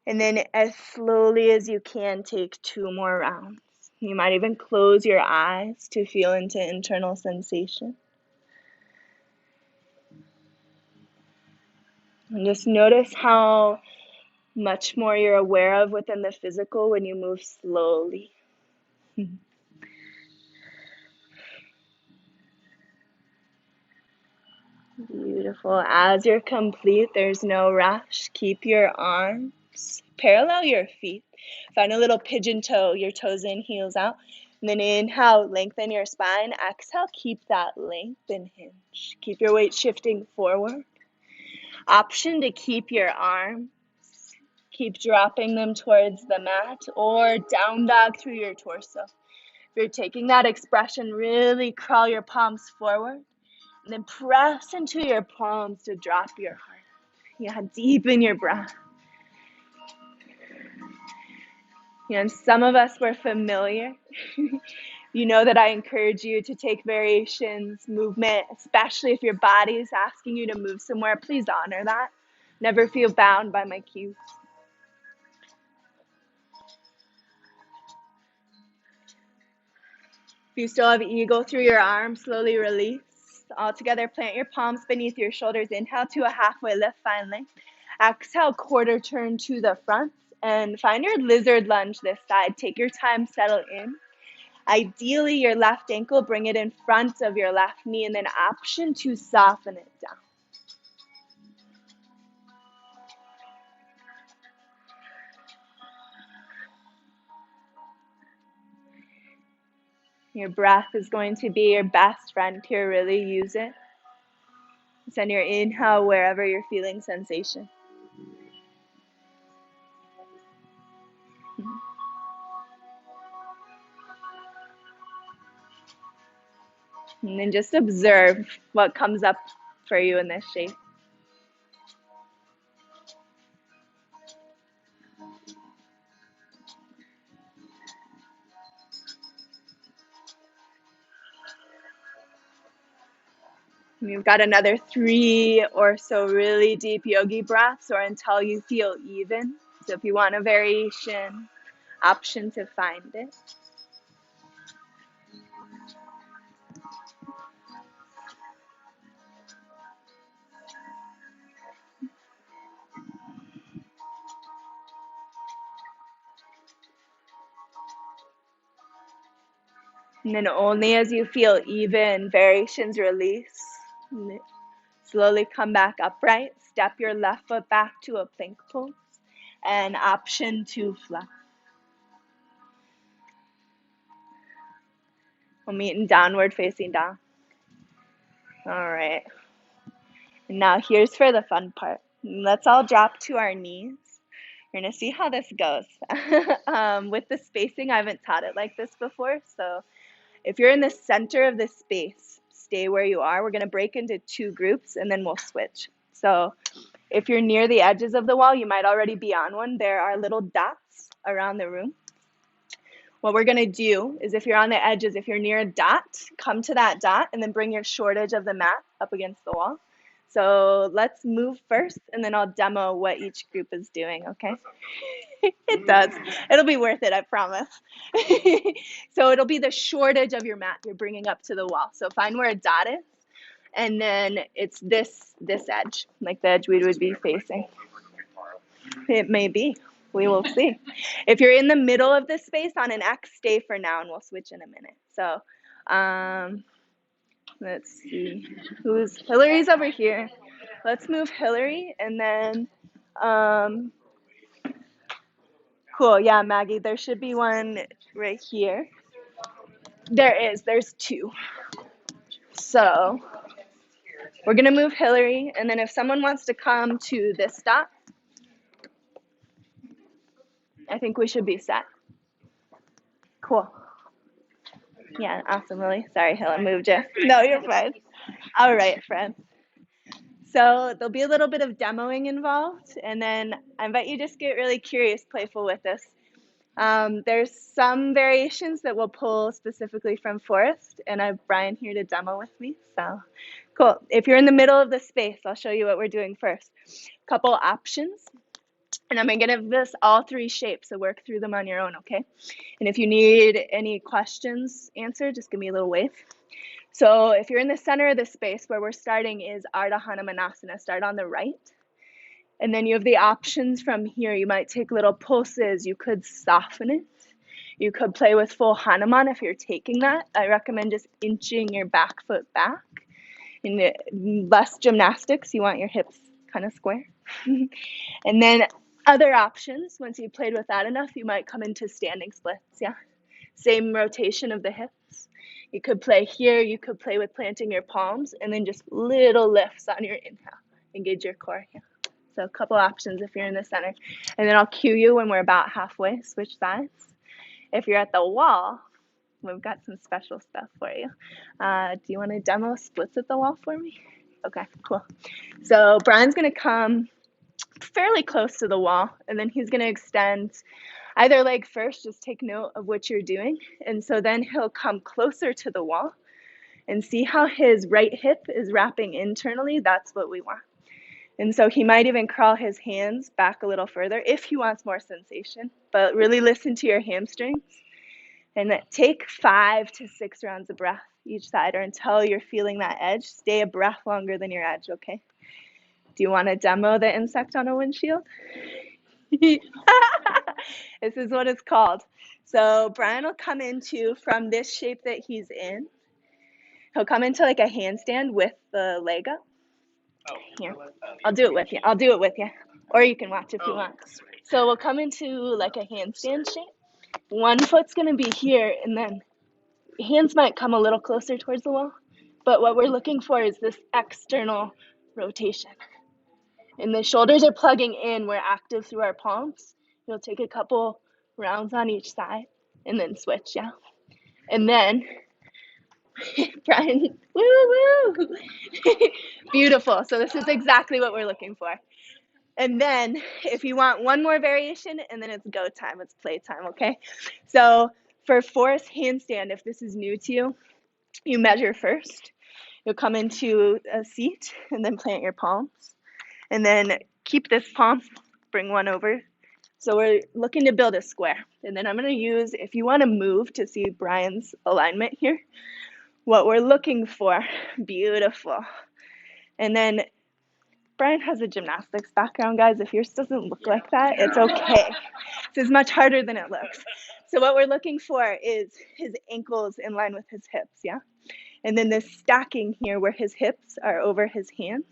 S1: And then as slowly as you can, take 2 more rounds. You might even close your eyes to feel into internal sensation. And just notice how much more you're aware of within the physical when you move slowly. Beautiful. As you're complete, there's no rush. Keep your arms, parallel your feet. Find a little pigeon toe, your toes in, heels out. And then inhale, lengthen your spine. Exhale, keep that length and hinge. Keep your weight shifting forward. Option to keep your arms. Keep dropping them towards the mat or down dog through your torso. If you're taking that expression, really crawl your palms forward. And then press into your palms to drop your heart. Yeah, deepen your breath. And some of us were familiar. You know that I encourage you to take variations, movement, especially if your body is asking you to move somewhere. Please honor that. Never feel bound by my cues. If you still have eagle through your arms, slowly release. All together, plant your palms beneath your shoulders. Inhale to a halfway lift, find length. Exhale, quarter turn to the front. And find your lizard lunge this side. Take your time, settle in. Ideally, your left ankle, bring it in front of your left knee, and then option to soften it down. Your breath is going to be your best friend here. Really use it. Send your inhale wherever you're feeling sensation. And then just observe what comes up for you in this shape. You've got another 3 or so really deep yogi breaths, or until you feel even. So if you want a variation, option to find it. And then only as you feel even, variations release. Slowly come back upright. Step your left foot back to a plank pose. And option to flex. We'll meet in downward facing dog. All right. Now here's for the fun part. Let's all drop to our knees. We're gonna see how this goes. With the spacing, I haven't taught it like this before, so if you're in the center of the space, stay where you are. We're gonna break into 2 groups and then we'll switch. So if you're near the edges of the wall, you might already be on one. There are little dots around the room. What we're gonna do is if you're on the edges, if you're near a dot, come to that dot and then bring your short edge of the mat up against the wall. So let's move first and then I'll demo what each group is doing, okay? It does. It'll be worth it, I promise. So it'll be the short edge of your mat you're bringing up to the wall. So find where a dot is, and then it's this edge, like the edge we would be facing. It may be. We will see. If you're in the middle of this space on an X, stay for now, and we'll switch in a minute. So let's see. Hillary's over here. Let's move Hillary, and then cool. Yeah, Maggie, there should be one right here. There's 2. So we're gonna move Hillary, and then if someone wants to come to this dot, I think we should be set. Cool. Yeah, awesome, Lily. Sorry, Helen moved you. No, you're fine. All right, friends. So there'll be a little bit of demoing involved, and then I invite you to just get really curious, playful with this. There's some variations that we'll pull specifically from Forrest, and I have Brian here to demo with me. So cool. If you're in the middle of the space, I'll show you what we're doing first. Couple options. And I'm going to give this all 3 shapes, so work through them on your own, okay? And if you need any questions answered, just give me a little wave. So if you're in the center of the space, where we're starting is Ardha Hanumanasana. Start on the right. And then you have the options from here. You might take little pulses. You could soften it. You could play with full Hanuman if you're taking that. I recommend just inching your back foot back. In the less gymnastics, you want your hips kind of square. And then other options, once you've played with that enough, you might come into standing splits, yeah? Same rotation of the hips. You could play here, you could play with planting your palms, and then just little lifts on your inhale. Engage your core, yeah? So a couple options if you're in the center. And then I'll cue you when we're about halfway, switch sides. If you're at the wall, we've got some special stuff for you. Do you want to demo splits at the wall for me? Okay, cool. So Brian's gonna come fairly close to the wall, and then he's going to extend either leg first. Just take note of what you're doing, and so then he'll come closer to the wall and see how his right hip is wrapping internally. That's what we want. And so he might even crawl his hands back a little further if he wants more sensation, but really listen to your hamstrings, and take 5 to 6 rounds of breath each side, or until you're feeling that edge. Stay a breath longer than your edge, okay? Do you want to demo the insect on a windshield? This is what it's called. So Brian will come into, from this shape that he's in, he'll come into like a handstand with the leg up. Here, I'll do it with you. I'll do it with you. Or you can watch if you want. So we'll come into like a handstand shape. One foot's going to be here, and then hands might come a little closer towards the wall. But what we're looking for is this external rotation. And the shoulders are plugging in. We're active through our palms. You'll take a couple rounds on each side and then switch, yeah? And then, Brian, woo! Beautiful. So this is exactly what we're looking for. And then if you want one more variation, and then it's go time, it's play time, okay? So for Forrest handstand, if this is new to you, you measure first. You'll come into a seat and then plant your palms. And then keep this palm, bring one over. So we're looking to build a square. And then I'm going to use, if you want to move to see Brian's alignment here, what we're looking for, beautiful. And then Brian has a gymnastics background, guys. If yours doesn't look like that, it's okay. This is much harder than it looks. So what we're looking for is his ankles in line with his hips, yeah? And then this stacking here where his hips are over his hands.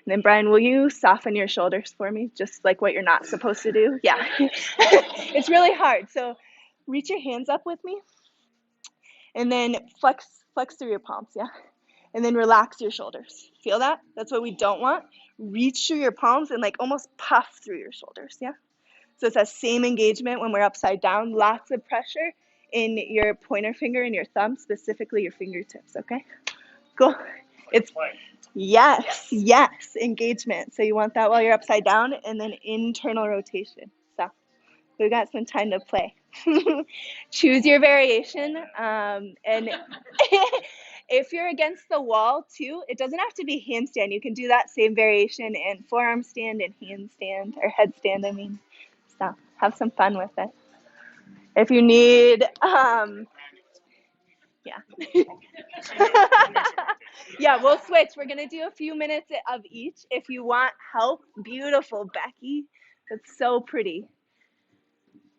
S1: And then Brian, will you soften your shoulders for me? Just like what you're not supposed to do. Yeah, it's really hard. So reach your hands up with me and then flex through your palms. Yeah. And then relax your shoulders. Feel that? That's what we don't want. Reach through your palms and like almost puff through your shoulders, yeah? So it's that same engagement when we're upside down. Lots of pressure in your pointer finger and your thumb, specifically your fingertips, okay? Go. It's, yes, engagement. So you want that while you're upside down, and then internal rotation. So we've got some time to play. Choose your variation, and if you're against the wall too, it doesn't have to be handstand. You can do that same variation in forearm stand and handstand, or headstand, I mean. So have some fun with it. If you need, yeah. Yeah, we'll switch. We're going to do a few minutes of each. If you want help, beautiful, Becky. That's so pretty.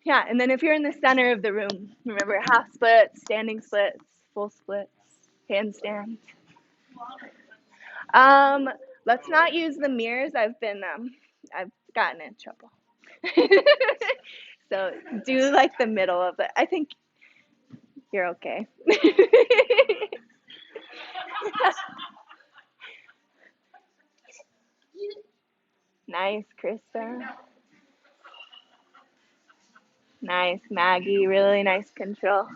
S1: Yeah, and then if you're in the center of the room, remember half splits, standing splits, full splits, handstands. Let's not use the mirrors. I've gotten in trouble. So do like the middle of it. I think you're okay. Nice, Krista. Nice, Maggie. Really nice control.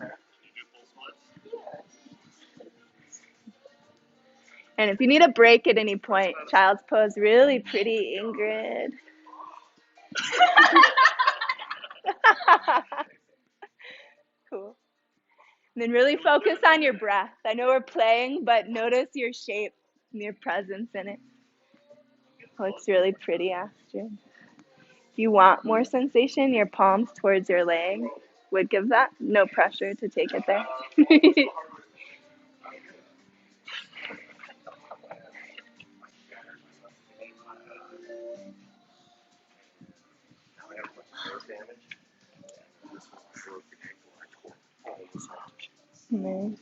S1: And if you need a break at any point, child's pose, really pretty, Ingrid. Cool. And then really focus on your breath. I know we're playing, but notice your shape and your presence in it. Looks really pretty, Astrid. If you want more sensation, your palms towards your leg would give that. No pressure to take it there. Nice.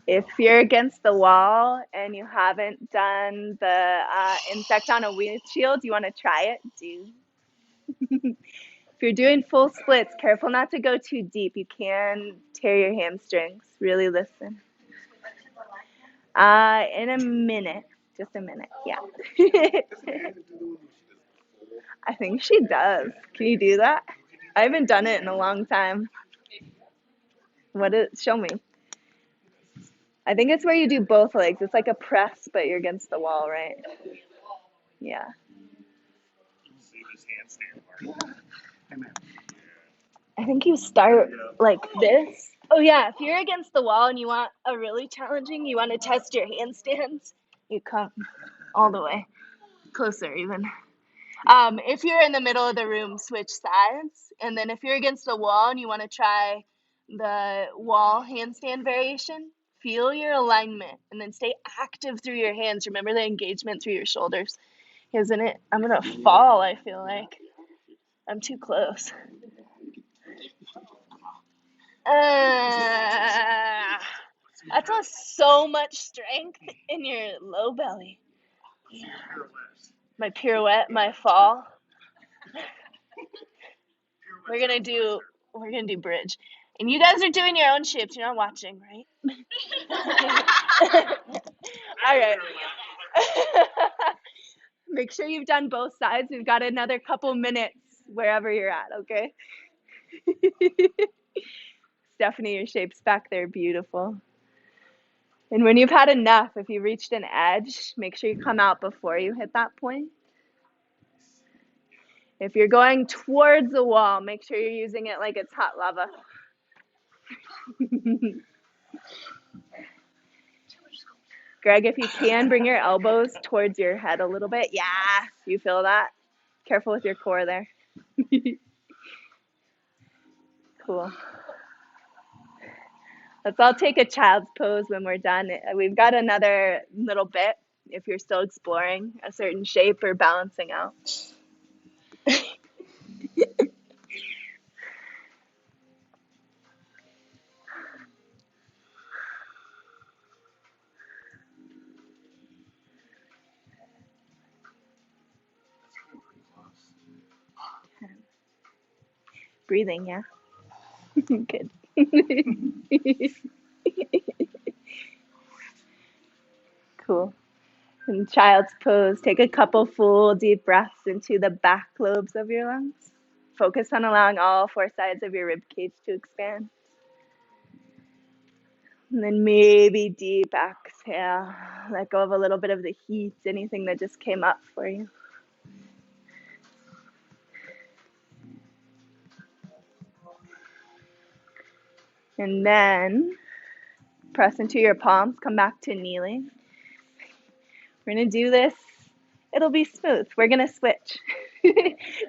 S1: If you're against the wall and you haven't done the insect on a windshield, you want to try it? Do. If you're doing full splits, careful not to go too deep. You can tear your hamstrings. Really listen. In a minute. Just a minute. Yeah. I think she does. Can you do that? I haven't done it in a long time. Show me. I think it's where you do both legs. It's like a press, but you're against the wall, right? Yeah. I think you start like this. Oh yeah, if you're against the wall and you want a really challenging, you want to test your handstands, you come all the way, closer even. If you're in the middle of the room, switch sides. And then if you're against the wall and you want to try the wall handstand variation, feel your alignment and then stay active through your hands. Remember the engagement through your shoulders. Isn't it? I'm going to fall, I feel like. I'm too close. That's so much strength in your low belly. My pirouette, my fall. We're gonna do bridge. And you guys are doing your own shapes. You're not watching, right? All right. Make sure you've done both sides. We've got another couple minutes wherever you're at, okay? Stephanie, your shape's back there, beautiful. And when you've had enough, if you reached an edge, make sure you come out before you hit that point. If you're going towards the wall, make sure you're using it like it's hot lava. Greg, if you can, bring your elbows towards your head a little bit. Yeah, you feel that? Careful with your core there. Cool. Let's all take a child's pose when we're done. We've got another little bit if you're still exploring a certain shape or balancing out. Breathing, yeah. Good. Cool. In child's pose, take a couple full deep breaths into the back lobes of your lungs. Focus on allowing all four sides of your rib cage to expand. And then maybe deep exhale. Let go of a little bit of the heat, anything that just came up for you. And then press into your palms, come back to kneeling. We're going to do this. It'll be smooth. We're going to switch.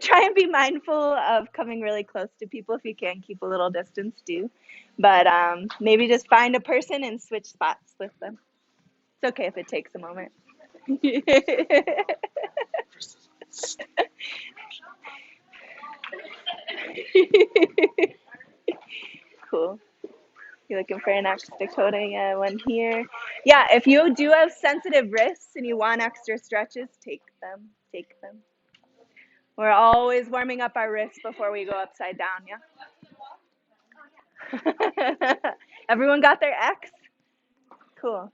S1: Try and be mindful of coming really close to people if you can. Keep a little distance, do. But maybe just find a person and switch spots with them. It's okay if it takes a moment. Cool. You're looking for an extra Dakota? Yeah, one here. Yeah, if you do have sensitive wrists and you want extra stretches, take them. Take them. We're always warming up our wrists before we go upside down, yeah? Everyone got their X? Cool.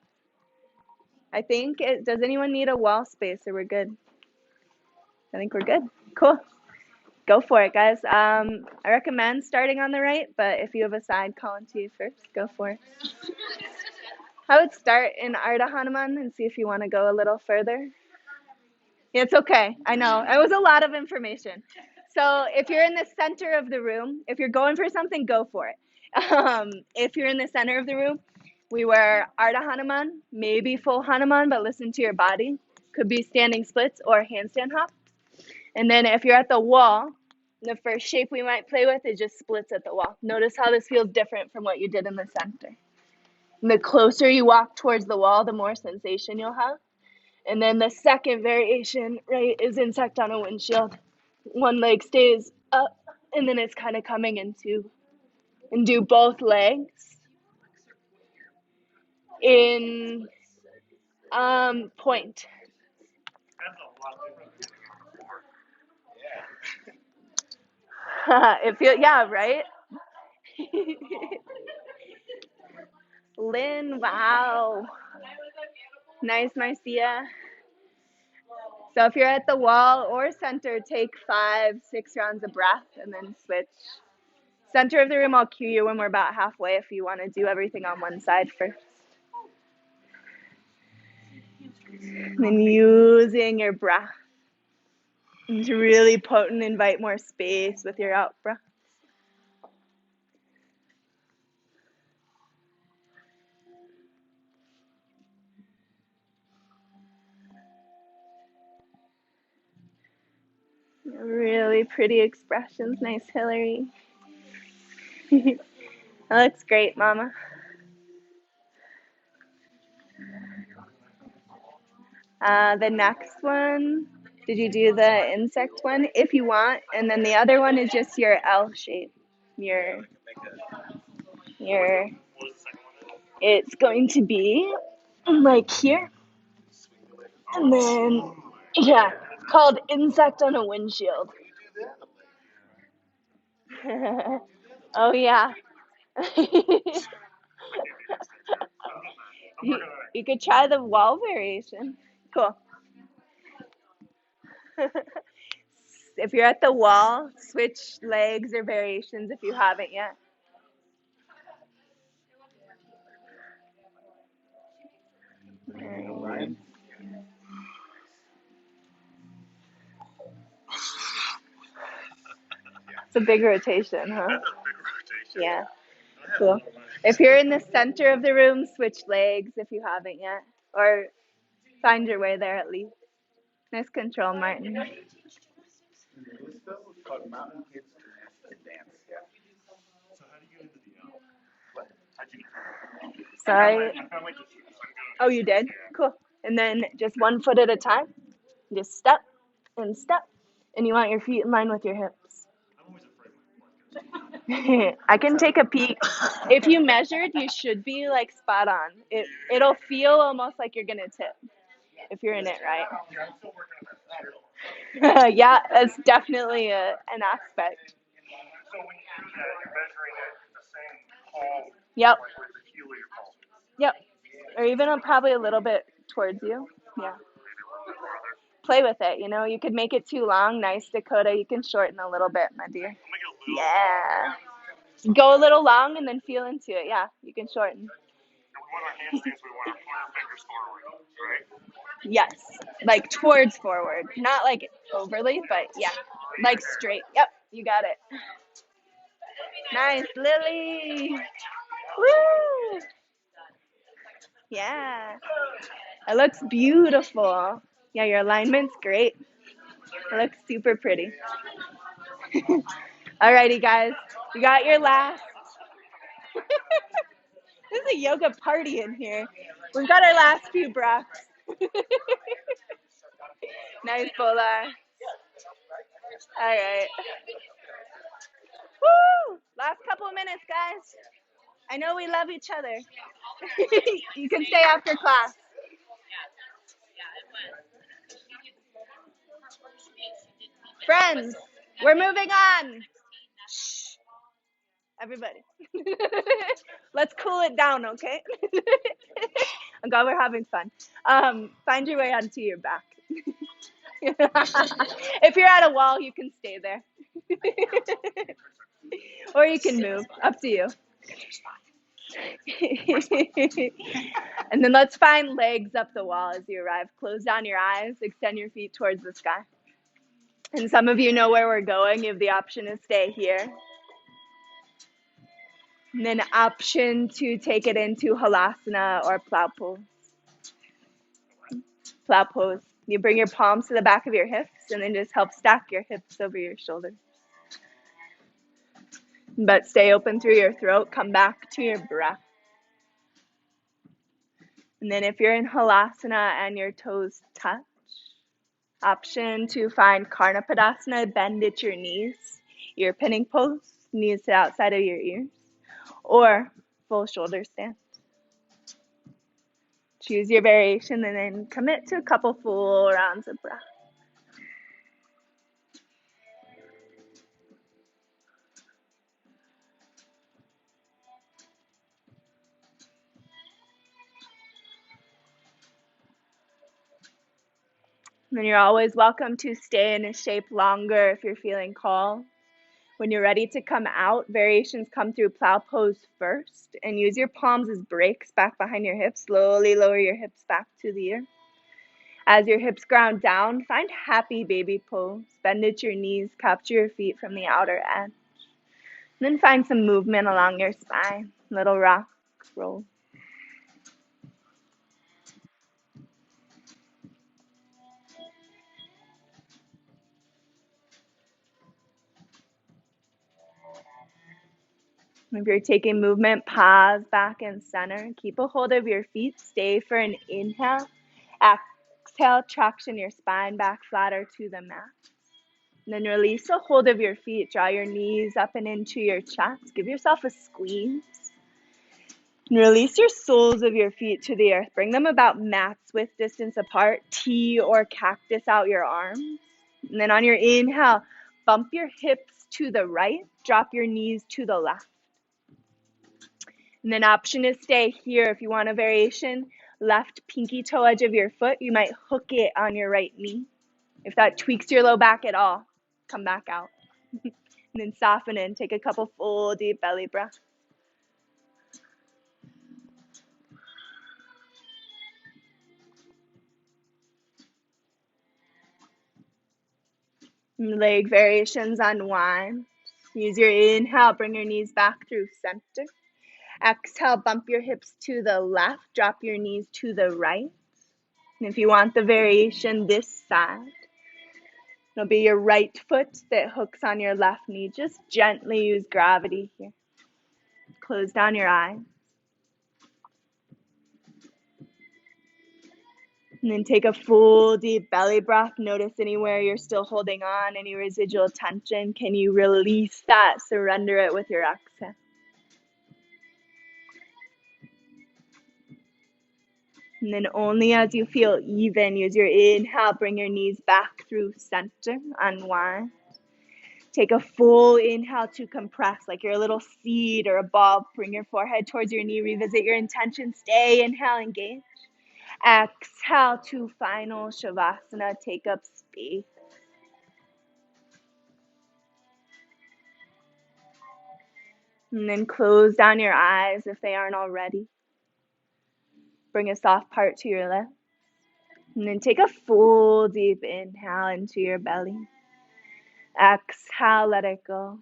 S1: I think does anyone need a wall space or we're good? I think we're good. Cool. Go for it, guys. I recommend starting on the right, but if you have a side calling to you first, go for it. I would start in Ardha Hanuman and see if you want to go a little further. It's okay. I know. It was a lot of information. So if you're in the center of the room, if you're going for something, go for it. If you're in the center of the room, we wear Ardha Hanuman, maybe full Hanuman, but listen to your body. Could be standing splits or handstand hop. And then if you're at the wall, the first shape we might play with is just splits at the wall. Notice how this feels different from what you did in the center. And the closer you walk towards the wall, the more sensation you'll have. And then the second variation, right, is insect on a windshield. One leg stays up, and then it's kind of coming into, and do both legs in point. It feels, yeah, right? Lynn, wow. Nice, Marcia. So if you're at the wall or center, take 5-6 rounds of breath and then switch. Center of the room, I'll cue you when we're about halfway if you want to do everything on one side first. And then using your breath to really potent, invite more space with your out breath. Really pretty expressions. Nice, Hillary. That looks great, Mama. The next one, did you do the insect one? If you want. And then the other one is just your L shape. It's going to be like here. And then, yeah, called insect on a windshield. Oh, yeah. You could try the wall variation. Cool. If you're at the wall, switch legs or variations if you haven't yet. It's a big rotation, huh? Yeah. Cool. If you're in the center of the room, switch legs if you haven't yet. Or find your way there at least. Nice control, Martin. Sorry. Oh, you did? Cool. And then just 1 foot at a time. Just step and step. And you want your feet in line with your hips. I can take a peek. If you measured, you should be like spot on. It'll feel almost like you're gonna tip if you're in it right. Yeah, that's definitely an aspect.
S2: So when you do that, you're measuring it the same hole.
S1: Yep.
S2: Like where the heel of your pulse is.
S1: Yep. Or even probably a little bit towards you. Yeah. Play with it, you could make it too long. Nice, Dakota. You can shorten a little bit, my dear. Yeah. Go a little long and then feel into it. Yeah, you can shorten.
S2: And we want our hamstrings, we want to pull our fingers forward, right?
S1: Yes, like towards forward. Not like overly, but yeah, like straight. Yep, you got it. Nice, Lily. Woo! Yeah, it looks beautiful. Yeah, your alignment's great. It looks super pretty. Alrighty, guys, you got your last. There's a yoga party in here. We've got our last few breaths. Nice, Bola. All right. Woo! Last couple of minutes, guys. I know we love each other. You can stay after class. Friends, we're moving on. Shh. Everybody. Let's cool it down, okay? I'm glad we're having fun. Find your way onto your back. If you're at a wall, you can stay there. Or you can move. Up to you. And then let's find legs up the wall as you arrive. Close down your eyes. Extend your feet towards the sky. And some of you know where we're going. You have the option to stay here. And then option to take it into halasana or plow pose. Plow pose. You bring your palms to the back of your hips and then just help stack your hips over your shoulders. But stay open through your throat. Come back to your breath. And then if you're in halasana and your toes touch, option to find Karna Padasana, bend at your knees, ear pinning pose, knees to outside of your ears, or full shoulder stand. Choose your variation and then commit to a couple full rounds of breath. And then you're always welcome to stay in a shape longer if you're feeling called. When you're ready to come out, variations come through plow pose first, and use your palms as brakes back behind your hips. Slowly lower your hips back to the ear. As your hips ground down, find happy baby pose. Bend at your knees, capture your feet from the outer edge. And then find some movement along your spine. Little rock, roll. If you're taking movement, pause back and center. Keep a hold of your feet. Stay for an inhale. Exhale, traction your spine back flatter to the mat. And then release a hold of your feet. Draw your knees up and into your chest. Give yourself a squeeze. And release your soles of your feet to the earth. Bring them about mat's width distance apart. T or cactus out your arms. And then on your inhale, bump your hips to the right. Drop your knees to the left. And then option is stay here. If you want a variation, left pinky toe edge of your foot, you might hook it on your right knee. If that tweaks your low back at all, come back out. And then soften in. Take a couple full deep belly breaths. Leg variations, unwind. Use your inhale, bring your knees back through center. Exhale, bump your hips to the left, drop your knees to the right. And if you want the variation this side, it'll be your right foot that hooks on your left knee. Just gently use gravity here. Close down your eyes. And then take a full deep belly breath. Notice anywhere you're still holding on, any residual tension. Can you release that? Surrender it with your exhale. And then only as you feel even, use your inhale, bring your knees back through center, unwind. Take a full inhale to compress, like you're a little seed or a ball. Bring your forehead towards your knee, revisit your intention, stay, inhale, engage. Exhale to final Shavasana. Take up space. And then close down your eyes if they aren't already. Bring a soft part to your lips. And then take a full deep inhale into your belly. Exhale, let it go.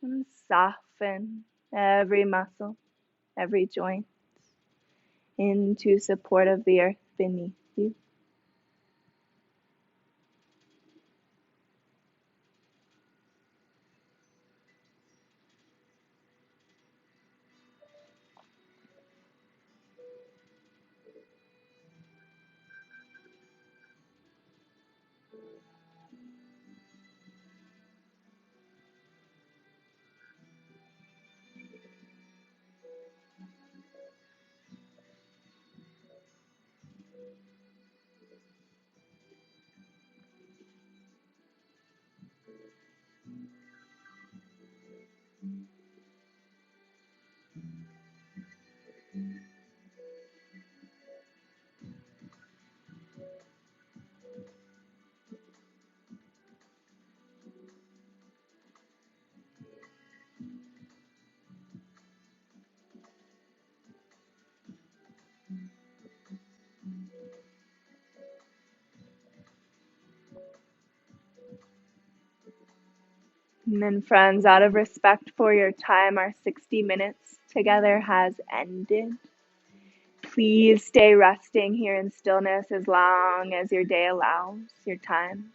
S1: And soften every muscle, every joint into support of the earth beneath you. And then, friends, out of respect for your time, our 60 minutes together has ended. Please stay resting here in stillness as long as your day allows, your time.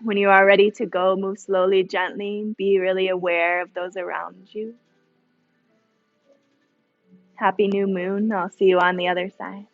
S1: When you are ready to go, move slowly, gently. Be really aware of those around you. Happy new moon. I'll see you on the other side.